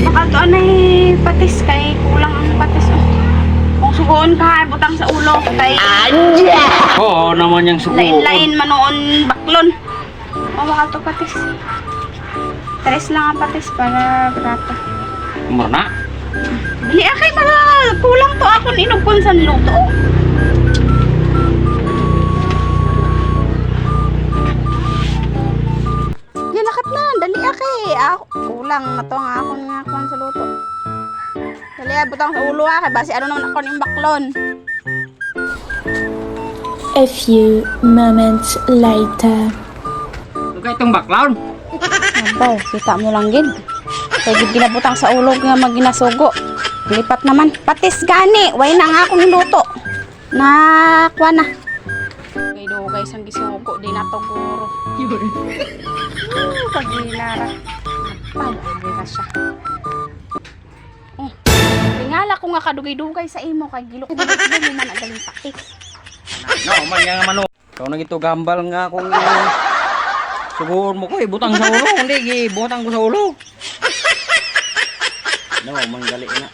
Makato na patis kay kulang ang patis. Oh. Kung sugoon ka, butang sa ulo. Kay Oo naman yung suko. lain-lain manoon baklon. Oh, makato patis. Tres lang ang patis para barato. Murna. Bili akay mga kulang to akon inugkon sa luto. Lakat na, dali akay. Ako, kulang na to nga akon nga kuan sa luto. Dali butang sa ulo akay basi ano naman akon yung baklon. A few moments later. Kaya itong baklaw. Abaw, kita mo lang gid. Kaya gid ginabutang sa ulo nga maginasugo. Lipat naman. Patis gani, way na nga akong luto. Na kuan na. Kay do guys ang gisugo di na to guro. Paglinara. Ay, ari na siya. Tingala ko nga kadugay-dugay sa imo kay gilok mo man ang galing patis. No, man nga mano. Ikaw na gito gambal nga kung suguon mo ko butang sa ulo. Hindi, butang ko sa ulo. No, man gali na.